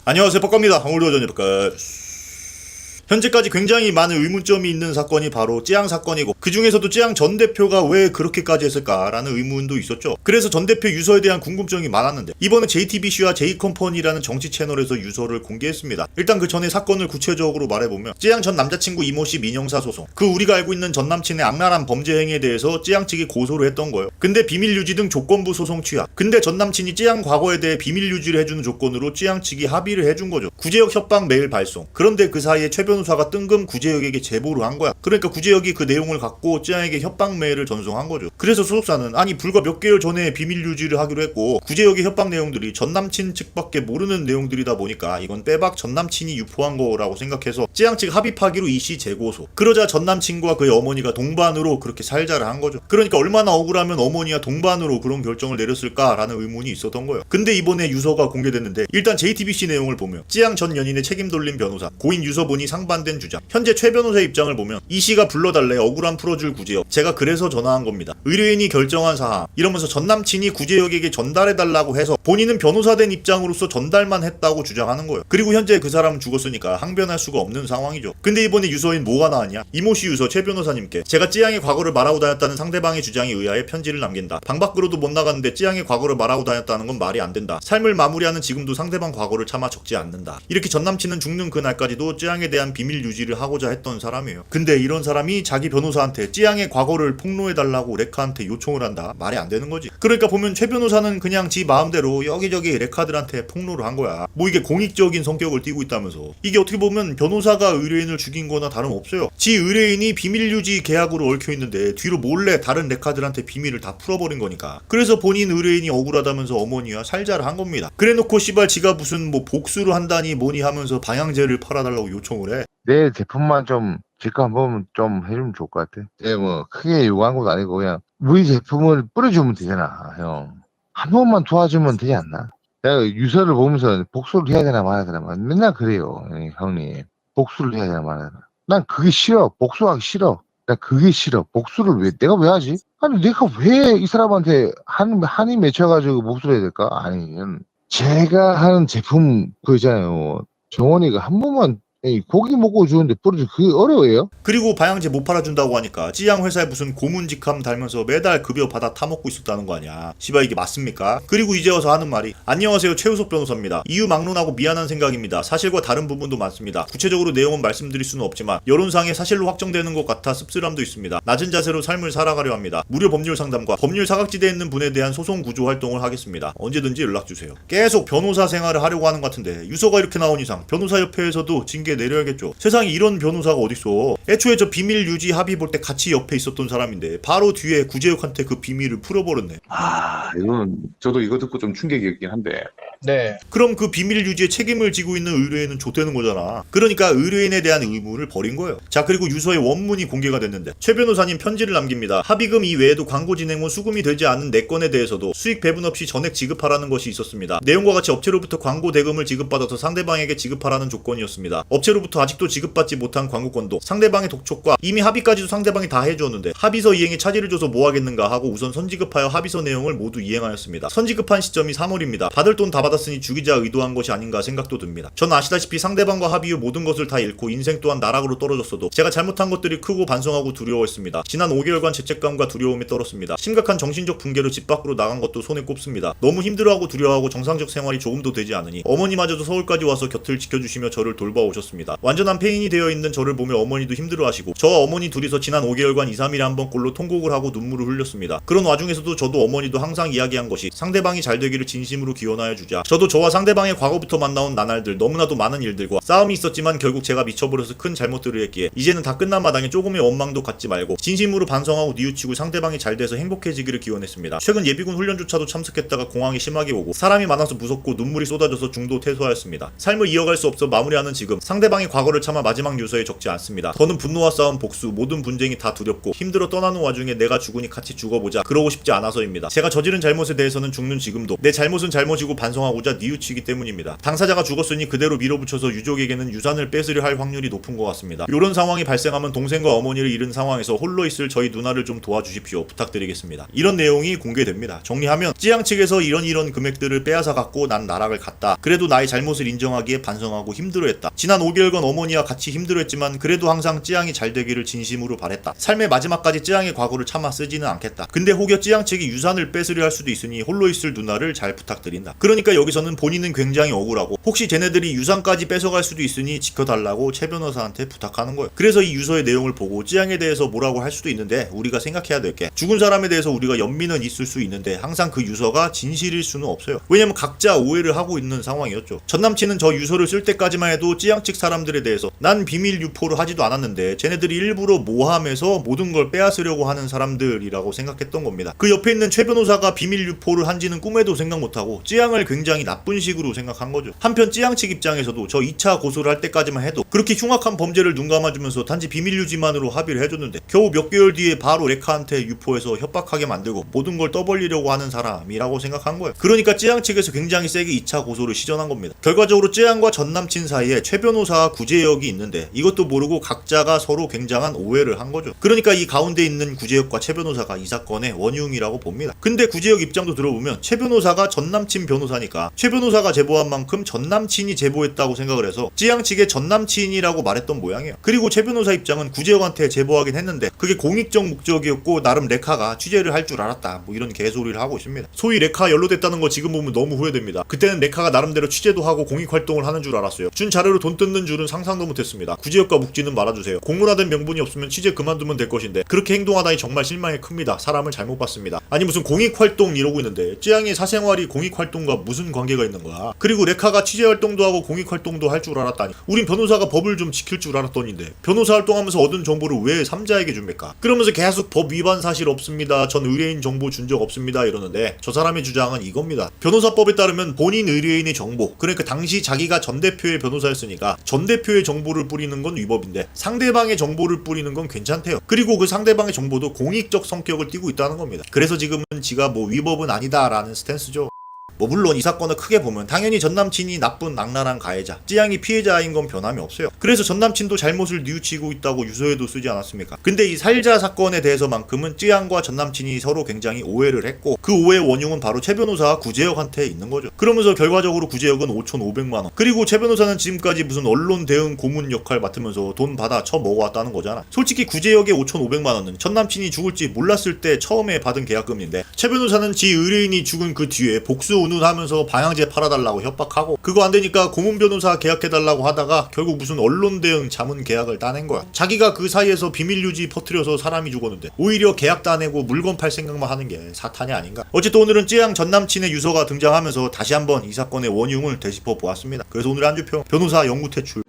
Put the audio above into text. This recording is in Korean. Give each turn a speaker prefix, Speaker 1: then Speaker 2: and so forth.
Speaker 1: 안녕하세요, 뻑겁니다. 오늘도 저녁까 현재까지 굉장히 많은 의문점이 있는 사건이 바로 찌양 사건이고, 그 중에서도 찌양 전 대표가 왜 그렇게까지 했을까라는 의문도 있었죠. 그래서 전 대표 유서에 대한 궁금증이 많았는데, 이번에 JTBC와 J컴퍼니라는 정치 채널에서 유서를 공개했습니다. 일단 그 전에 사건을 구체적으로 말해보면, 찌양 전 남자친구 이모씨 민형사 소송, 그 우리가 알고 있는 전 남친의 악랄한 범죄 행위에 대해서 찌양 측이 고소를 했던 거예요. 근데 비밀 유지 등 조건부 소송 취하. 근데 전 남친이 찌양 과거에 대해 비밀 유지를 해주는 조건으로 찌양 측이 합의를 해준 거죠. 구제역 협박 메일 발송. 그런데 그 사이에 최 변호사가 뜬금 구제역에게 제보를 한 거야. 그러니까 구제역이 그 내용을 갖고 찌양에게 협박 메일을 전송한 거죠. 그래서 소속사는 아니 불과 몇 개월 전에 비밀 유지를 하기로 했고, 구제역의 협박 내용들이 전 남친 측밖에 모르는 내용들이다 보니까 이건 빼박 전 남친이 유포한 거라고 생각해서 찌양 측 합의하기로 이씨 재고소. 그러자 전 남친과 그의 어머니가 동반으로 그렇게 살자를 한 거죠. 그러니까 얼마나 억울하면 어머니와 동반으로 그런 결정을 내렸을까라는 의문이 있었던 거예요. 근데 이번에 유서가 공개됐는데, 일단 JTBC 내용을 보면 찌양 전 연인의 책임 돌림 변호사, 고인 유서본이 상반된 주장. 현재 최 변호사의 입장을 보면 이 씨가 불러달래 억울함 풀어줄 구제역, 제가 그래서 전화한 겁니다. 의뢰인이 결정한 사항, 이러면서 전 남친이 구제역에게 전달해달라고 해서 본인은 변호사 된 입장으로서 전달만 했다고 주장하는 거예요. 그리고 현재 그 사람은 죽었으니까 항변할 수가 없는 상황이죠. 근데 이번에 유서인 뭐가 나왔냐? 이모씨 유서 최 변호사님께 제가 찌양의 과거를 말하고 다녔다는 상대방의 주장에 의하여 편지를 남긴다. 방 밖으로도 못 나갔는데 찌양의 과거를 말하고 다녔다는 건 말이 안 된다. 삶을 마무리하는 지금도 상대방 과거를 차마 적지 않는다. 이렇게 전 남친은 죽는 그날까지도 찌양에 대한 비밀 유지를 하고자 했던 사람이에요. 근데 이런 사람이 자기 변호사한테 찌양의 과거를 폭로해달라고 레카한테 요청을 한다? 말이 안 되는 거지. 그러니까 보면 최 변호사는 그냥 지 마음대로 여기저기 레카들한테 폭로를 한 거야. 뭐 이게 공익적인 성격을 띠고 있다면서. 이게 어떻게 보면 변호사가 의뢰인을 죽인 거나 다름없어요. 지 의뢰인이 비밀 유지 계약으로 얽혀 있는데 뒤로 몰래 다른 레카들한테 비밀을 다 풀어버린 거니까. 그래서 본인 의뢰인이 억울하다면서 어머니와 살자를 한 겁니다. 그래놓고 씨발 지가 무슨 뭐 복수를 한다니 뭐니 하면서 방향제를 팔아달라고 요청을 해.
Speaker 2: 내 제품만 좀 질거 한번 좀 해주면 좋을 것 같아. 뭐 크게 요구한 것도 아니고 그냥 우리 제품을 뿌려주면 되잖아, 형. 한 번만 도와주면 되지 않나? 내가 유서를 보면서 복수를 해야 되나 말아야 되나 맨날 그래요, 형님. 복수를 해야 되나 말아야 되나. 난 그게 싫어. 복수하기 싫어. 난 그게 싫어. 복수를 내가 왜 하지? 아니 내가 왜 이 사람한테 한이 맺혀가지고 복수를 해야 될까? 아니 제가 하는 제품 그거 있잖아요. 정원이가 한 번만 고기 먹고 주는데 뿌려주 그게 어려워요?
Speaker 1: 그리고 방향제 못 팔아준다고 하니까 찌양 회사에 무슨 고문직함 달면서 매달 급여 받아 타먹고 있었다는 거 아니야. 씨발 이게 맞습니까? 그리고 이제 와서 하는 말이 안녕하세요, 최우석 변호사입니다. 이유 막론하고 미안한 생각입니다. 사실과 다른 부분도 많습니다. 구체적으로 내용은 말씀드릴 수는 없지만 여론상에 사실로 확정되는 것 같아 씁쓸함도 있습니다. 낮은 자세로 삶을 살아가려 합니다. 무료 법률 상담과 법률 사각지대에 있는 분에 대한 소송 구조 활동을 하겠습니다. 언제든지 연락주세요. 계속 변호사 생활을 하려고 하는 것 같은데 유서가 이렇게 나온 이상 변호사협회에서도 징계 내려야겠죠. 세상에 이런 변호사가 어딨어. 애초에 저 비밀 유지 합의 볼 때 같이 옆에 있었던 사람인데 바로 뒤에 구제역한테 그 비밀을 풀어버렸네.
Speaker 3: 이건 저도 이거 듣고 좀 충격이었긴 한데.
Speaker 4: 네.
Speaker 1: 그럼 그 비밀 유지에 책임을 지고 있는 의뢰인은 좆되는 거잖아. 그러니까 의뢰인에 대한 의무를 버린 거예요. 자, 그리고 유서의 원문이 공개가 됐는데 최 변호사님 편지를 남깁니다. 합의금 이외에도 광고 진행 후 수금이 되지 않은 4건에 대해서도 수익 배분 없이 전액 지급하라는 것이 있었습니다. 내용과 같이 업체로부터 광고 대금을 지급받아서 상대방에게 지급하라는 조건이었습니다. 업체로부터 아직도 지급받지 못한 광고권도 상대방의 독촉과 이미 합의까지도 상대방이 다 해주었는데 합의서 이행에 차질을 줘서 뭐 하겠는가 하고 우선 선지급하여 합의서 내용을 모두 이행하였습니다. 선지급한 시점이 3월입니다. 받을 돈 다 받았으니 주기자 의도한 것이 아닌가 생각도 듭니다. 전 아시다시피 상대방과 합의 후 모든 것을 다 잃고 인생 또한 나락으로 떨어졌어도 제가 잘못한 것들이 크고 반성하고 두려워했습니다. 지난 5개월간 죄책감과 두려움이 떨었습니다. 심각한 정신적 붕괴로 집 밖으로 나간 것도 손에 꼽습니다. 너무 힘들어하고 두려워하고 정상적 생활이 조금도 되지 않으니 어머니마저도 서울까지 와서 곁을 지켜주시며 저를 돌봐오셨습니다. 완전한 폐인이 되어 있는 저를 보며 어머니도 힘들어하시고 저와 어머니 둘이서 지난 5개월간 2, 3일에 한 번 꼴로 통곡을 하고 눈물을 흘렸습니다. 그런 와중에서도 저도 어머니도 항상 이야기한 것이 상대방이 잘 되기를 진심으로 기원하여 주자. 저도 저와 상대방의 과거부터 만나온 나날들, 너무나도 많은 일들과 싸움이 있었지만 결국 제가 미쳐버려서 큰 잘못들을 했기에 이제는 다 끝난 마당에 조금의 원망도 갖지 말고 진심으로 반성하고 뉘우치고 상대방이 잘 돼서 행복해지기를 기원했습니다. 최근 예비군 훈련조차도 참석했다가 공황이 심하게 오고 사람이 많아서 무섭고 눈물이 쏟아져서 중도 퇴소하였습니다. 삶을 이어갈 수 없어 마무리하는 지금 상대방의 과거를 참아 마지막 유서에 적지 않습니다. 더는 분노와 싸움, 복수, 모든 분쟁이 다 두렵고 힘들어 떠나는 와중에 내가 죽으니 같이 죽어보자 그러고 싶지 않아서입니다. 제가 저지른 잘못에 대해서는 죽는 지금도 내 잘못은 잘못이고 반성하고 반성하고자 뉘우치기 때문입니다. 당사자가 죽었으니 그대로 밀어붙여서 유족에게는 유산을 뺏으려 할 확률이 높은 것 같습니다. 이런 상황이 발생하면 동생과 어머니를 잃은 상황에서 홀로 있을 저희 누나를 좀 도와주십시오. 부탁드리겠습니다. 이런 내용이 공개됩니다. 정리하면 찌양 측에서 이런 금액들을 빼앗아 갖고 난 나락을 갔다. 그래도 나의 잘못을 인정하기에 반성하고 힘들어했다. 지난 5개월간 어머니와 같이 힘들어했지만 그래도 항상 찌양이 잘 되기를 진심으로 바랬다. 삶의 마지막까지 찌양의 과거를 참아 쓰지는 않겠다. 근데 혹여 찌양 측이 유산을 뺏으려 할 수도 있으니 홀로 있을 누나를 잘 부탁드린다. 그러니까 여기서는 본인은 굉장히 억울하고 혹시 쟤네들이 유산까지 뺏어갈 수도 있으니 지켜달라고 최 변호사한테 부탁하는 거예요. 그래서 이 유서의 내용을 보고 찌양에 대해서 뭐라고 할 수도 있는데 우리가 생각해야 될 게 죽은 사람에 대해서 우리가 연민은 있을 수 있는데 항상 그 유서가 진실일 수는 없어요. 왜냐면 각자 오해를 하고 있는 상황이었죠. 전남친은 저 유서를 쓸 때까지만 해도 찌양 측 사람들에 대해서 난 비밀 유포를 하지도 않았는데 쟤네들이 일부러 모함해서 모든 걸 빼앗으려고 하는 사람들이라고 생각했던 겁니다. 그 옆에 있는 최 변호사가 비밀 유포를 한지는 꿈에도 생각 못하고 찌양을 굉장히 나쁜 식으로 생각한 거죠. 한편 찌양 측 입장에서도 저 2차 고소를 할 때까지만 해도 그렇게 흉악한 범죄를 눈감아주면서 단지 비밀 유지만으로 합의를 해줬는데 겨우 몇 개월 뒤에 바로 레카한테 유포해서 협박하게 만들고 모든 걸 떠벌리려고 하는 사람이라고 생각한 거예요. 그러니까 찌양 측에서 굉장히 세게 2차 고소를 시전한 겁니다. 결과적으로 찌양과 전남친 사이에 최 변호사와 구제역이 있는데 이것도 모르고 각자가 서로 굉장한 오해를 한 거죠. 그러니까 이 가운데 있는 구제역과 최 변호사가 이 사건의 원흉이라고 봅니다. 근데 구제역 입장도 들어보면 최 변호사가 전남친 변호사니까 최 변호사가 제보한 만큼 전남친이 제보했다고 생각을 해서 찌양 측의 전남친이라고 말했던 모양이에요. 그리고 최 변호사 입장은 구제역한테 제보하긴 했는데 그게 공익적 목적이었고 나름 레카가 취재를 할 줄 알았다 뭐 이런 개소리를 하고 있습니다. 소위 레카 연루됐다는 거 지금 보면 너무 후회됩니다. 그때는 레카가 나름대로 취재도 하고 공익 활동을 하는 줄 알았어요. 준 자료로 돈 뜯는 줄은 상상도 못했습니다. 구제역과 묵지는 말아주세요. 공문화된 명분이 없으면 취재 그만두면 될 것인데 그렇게 행동하다니 정말 실망이 큽니다. 사람을 잘못 봤습니다. 아니 무슨 공익 활동 이러고 있는데 찌양의 사생활이 공익 활동과 무슨 관계가 있는 거야. 그리고 레카가 취재 활동도 하고 공익 활동도 할 줄 알았다니 우린 변호사가 법을 좀 지킬 줄 알았더니인데 변호사 활동하면서 얻은 정보를 왜 삼자에게 줍니까? 그러면서 계속 법 위반 사실 없습니다. 전 의뢰인 정보 준 적 없습니다 이러는데 저 사람의 주장은 이겁니다. 변호사법에 따르면 본인 의뢰인의 정보 그러니까 당시 자기가 전 대표의 변호사였으니까 전 대표의 정보를 뿌리는 건 위법인데 상대방의 정보를 뿌리는 건 괜찮대요. 그리고 그 상대방의 정보도 공익적 성격을 띠고 있다는 겁니다. 그래서 지금은 지가 뭐 위법은 아니다라는 스탠스죠. 뭐 물론 이 사건을 크게 보면 당연히 전남친이 나쁜 악랄한 가해자, 찌양이 피해자인 건 변함이 없어요. 그래서 전남친도 잘못을 뉘우치고 있다고 유서에도 쓰지 않았습니까? 근데 이 살자 사건에 대해서만큼은 찌양과 전남친이 서로 굉장히 오해를 했고 그 오해의 원흉은 바로 최 변호사와 구제역한테 있는 거죠. 그러면서 결과적으로 구제역은 5,500만원 그리고 최 변호사는 지금까지 무슨 언론 대응 고문 역할 맡으면서 돈 받아 처먹어왔다는 거잖아. 솔직히 구제역의 5,500만원은 전남친이 죽을지 몰랐을 때 처음에 받은 계약금인데 최 변호사는 지 의뢰인이 죽은 그 뒤에 복수 운운하면서 방향제 팔아달라고 협박하고 그거 안되니까 고문 변호사 계약해달라고 하다가 결국 무슨 언론 대응 자문 계약을 따낸 거야. 자기가 그 사이에서 비밀 유지 퍼뜨려서 사람이 죽었는데 오히려 계약 따내고 물건 팔 생각만 하는 게 사탄이 아닌가. 어쨌든 오늘은 찌양 전남친의 유서가 등장하면서 다시 한번 이 사건의 원흉을 되짚어 보았습니다. 그래서 오늘의 한 주평 변호사 영구 퇴출